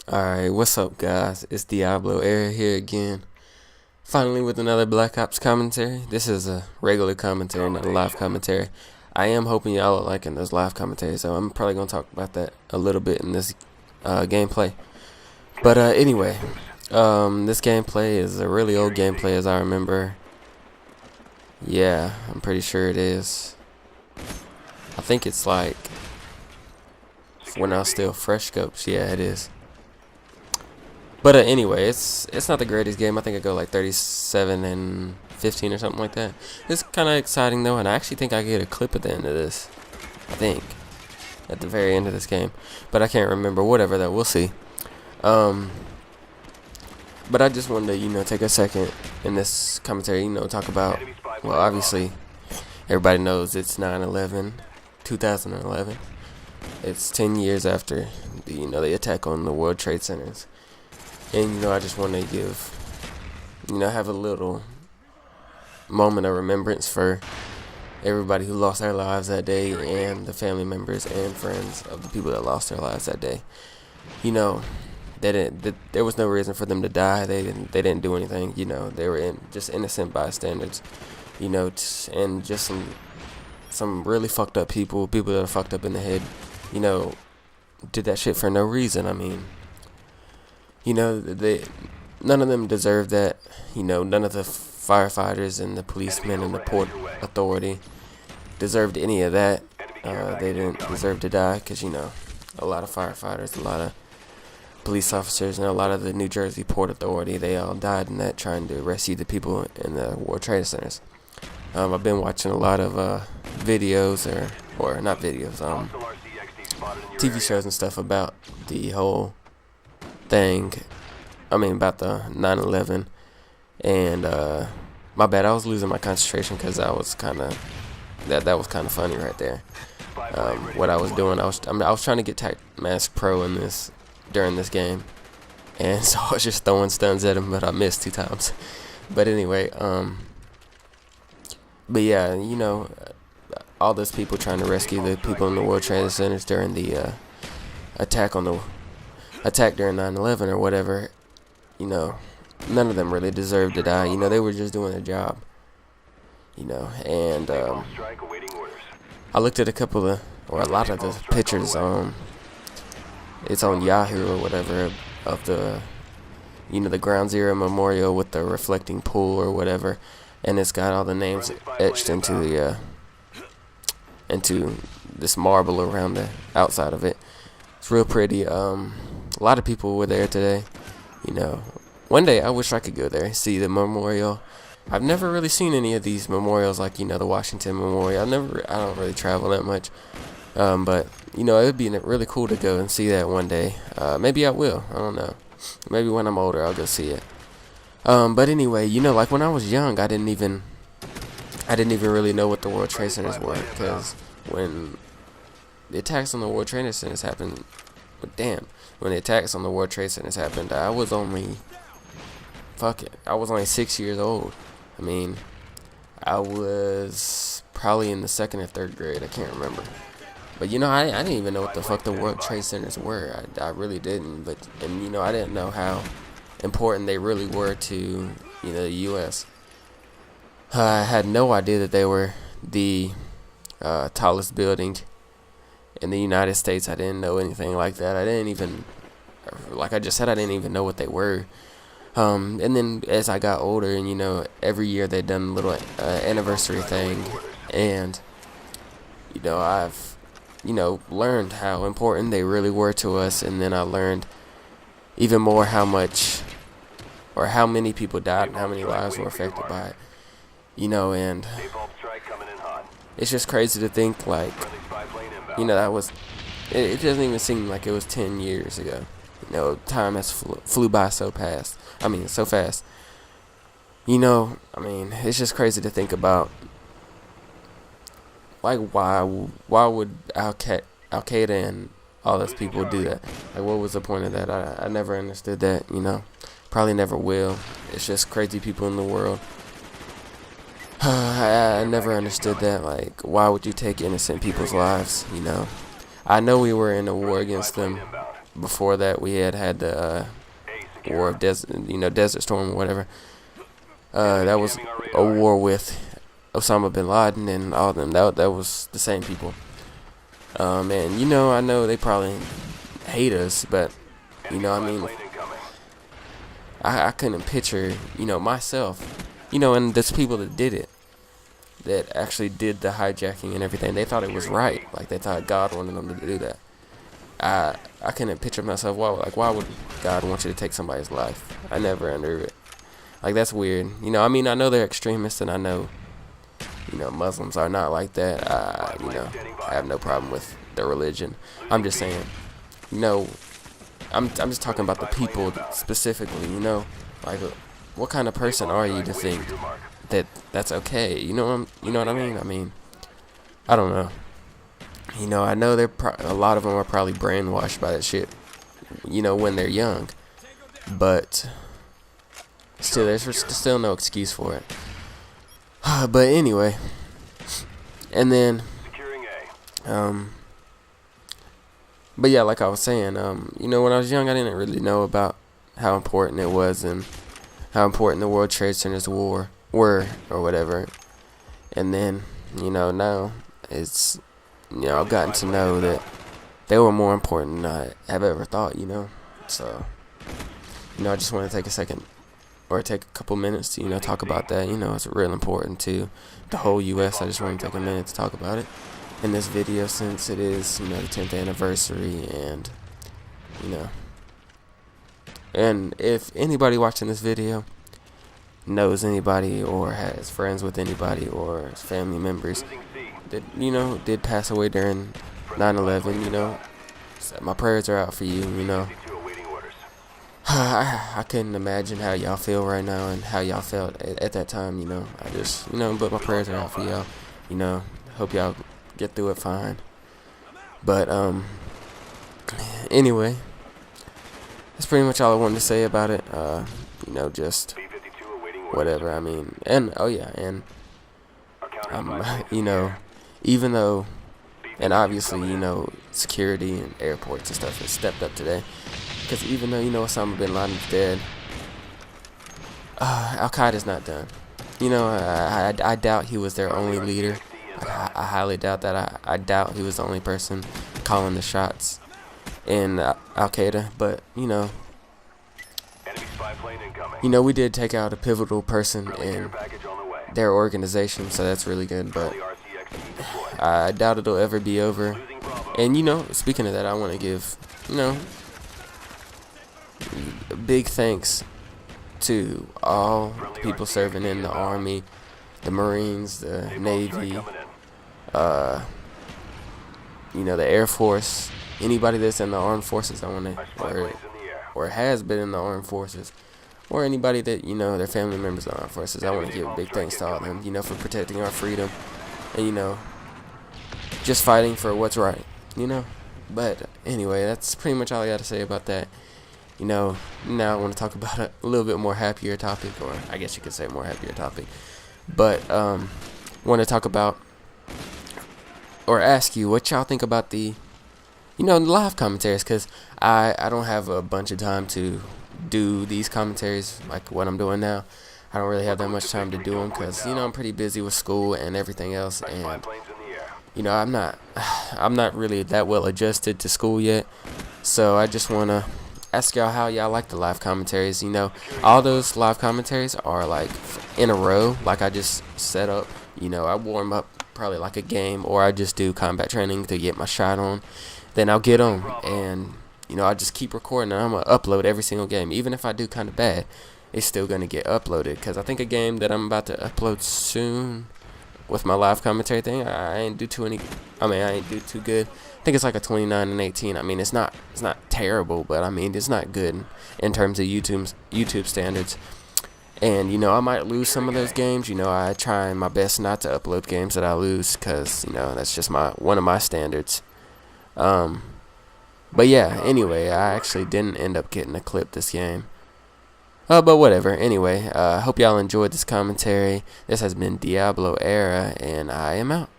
Alright, what's up guys? It's Diablo Air here again. Finally with another Black Ops commentary. This is a regular commentary, not a live commentary. I am hoping y'all are liking those live commentaries, so I'm probably going to talk about that a little bit in this gameplay. But anyway, this gameplay is a really old gameplay as I remember. Yeah, I'm pretty sure it is. I think it's like when I was still fresh scopes. Yeah, it is. But anyway, it's not the greatest game. I think I go like 37 and 15 or something like that. It's kind of exciting though, and I actually think I get a clip at the end of this. I think at the very end of this game, but I can't remember. Whatever that, we'll see. But I just wanted to take a second in this commentary, talk about. Well, obviously, everybody knows it's 9/11, 2011. It's 10 years after the attack on the World Trade Centers. And I just want to have a little moment of remembrance for everybody who lost their lives that day, and the family members and friends of the people that lost their lives that day. There was no reason for them to die. They didn't do anything. They were just innocent bystanders. And just some really fucked up people that are fucked up in the head. Did that shit for no reason. I mean. None of them deserve that. None of the firefighters and the policemen and the Port Authority deserved any of that. They didn't deserve to die because, a lot of firefighters, a lot of police officers, and a lot of the New Jersey Port Authority, they all died in that trying to rescue the people in the World Trade Centers. I've been watching a lot of videos, or not videos, TV shows and stuff about the whole thing. About the 9/11, and my bad, I was losing my concentration because I was kind of that was kind of funny right there. What I was doing, I was trying to get Tac Mask Pro in this during this game, and so I was just throwing stuns at him, but I missed 2 times. But anyway, but yeah, all those people trying to rescue the people in the World Trade Centers during the attack during 9/11 or whatever, none of them really deserved to die. They were just doing their job. And I looked at a lot of the pictures. It's on Yahoo or whatever of the, the Ground Zero Memorial with the reflecting pool or whatever, and it's got all the names etched into this marble around the outside of it. It's real pretty. A lot of people were there today. One day I wish I could go there, see the memorial. I've never really seen any of these memorials, like the Washington Memorial. I don't really travel that much, but it would be really cool to go and see that one day. Maybe I will. I don't know. Maybe when I'm older I'll go see it. But anyway, like when I was young, I didn't even really know what the World Trade Centers were, because when the attacks on the World Trade Centers happened, when the attacks on the World Trade Centers happened, I was only 6 years old. I was probably in the 2nd or 3rd grade. I can't remember. But I didn't even know what the fuck the World Trade Centers were. I really didn't. But I didn't know how important they really were to the U.S. I had no idea that they were the tallest building in the United States. I didn't know anything like that. I didn't even, like I just said, I didn't even know what they were. And then as I got older, and every year they'd done a little anniversary thing, and I've learned how important they really were to us. And then I learned even more how many people died and how many lives were affected by it. And it's just crazy to think, like, that was, it doesn't even seem like it was 10 years ago. Time has flew by so fast. So fast. It's just crazy to think about, like, why would Al-Qaeda and all those people do that? Like, what was the point of that? I never understood that, Probably never will. It's just crazy people in the world. I never understood that. Like, why would you take innocent people's lives, I know we were in a war against them, before that we had the war of Desert Storm or whatever. That was a war with Osama bin Laden and all of them. That was the same people. And I know they probably hate us, but I mean, I couldn't picture myself, and there's people that did it, that actually did the hijacking and everything. They thought it was right, like they thought God wanted them to do that. I couldn't picture myself. Why would God want you to take somebody's life? I never understood it. Like, that's weird. I mean, I know they're extremists, and I know Muslims are not like that. I have no problem with their religion. I'm just saying, I'm just talking about the people specifically. Like, what kind of person are you to think that's okay? You know what I mean? I mean, I don't know. I know a lot of them are probably brainwashed by that shit, when they're young. But still, there's still no excuse for it. But anyway, and then, but yeah, like I was saying, when I was young, I didn't really know about how important it was and how important the World Trade Centers were or whatever. And then, now it's, I've gotten to know that they were more important than I have ever thought, So, I just want to take a second or take a couple minutes to, talk about that. It's real important to the whole U.S. I just want to take a minute to talk about it in this video, since it is, the 10th anniversary, and, and if anybody watching this video knows anybody or has friends with anybody or family members that, did pass away during 9/11, my prayers are out for you, I couldn't imagine how y'all feel right now and how y'all felt at that time, I just, but my prayers are out for y'all, hope y'all get through it fine. But, anyway, that's pretty much all I wanted to say about it, just whatever, I mean, and, oh yeah, and, even though, and obviously, security and airports and stuff has stepped up today. Because even though, Osama bin Laden's dead, Al-Qaeda's not done. I doubt he was their only leader. I highly doubt that. I doubt he was the only person calling the shots in Al-Qaeda. But, we did take out a pivotal person in their organization, so that's really good. But I doubt it'll ever be over. And, speaking of that, I want to give, big thanks to all people serving in the Army, the Marines, the Navy, the Air Force, anybody that's in the armed forces. I want to, or has been in the armed forces, or anybody that, their family members in the armed forces. I want to give big thanks to all of them, for protecting our freedom and, just fighting for what's right, But anyway, that's pretty much all I got to say about that. Now I want to talk about a little bit more happier topic, or I guess you could say more happier topic. But want to talk about, or ask you, what y'all think about the, live commentaries, because I don't have a bunch of time to do these commentaries like what I'm doing now. I don't really have that much time to do them because, I'm pretty busy with school and everything else, and I'm not really that well adjusted to school yet. So I just want to ask y'all how y'all like the live commentaries. All those live commentaries are like in a row, like I just set up. I warm up probably like a game, or I just do combat training to get my shot on. Then I'll get on, and I just keep recording, and I'm gonna upload every single game. Even if I do kind of bad, it's still gonna get uploaded, because I think a game that I'm about to upload soon with my live commentary thing, I ain't do too good. I think it's like a 29 and 18. I mean, it's not terrible, but I mean, it's not good in terms of YouTube standards. And I might lose some of those games. I try my best not to upload games that I lose, because that's just one of my standards. But yeah, anyway, I actually didn't end up getting a clip this game. But whatever. Anyway, hope y'all enjoyed this commentary. This has been Diablo Era, and I am out.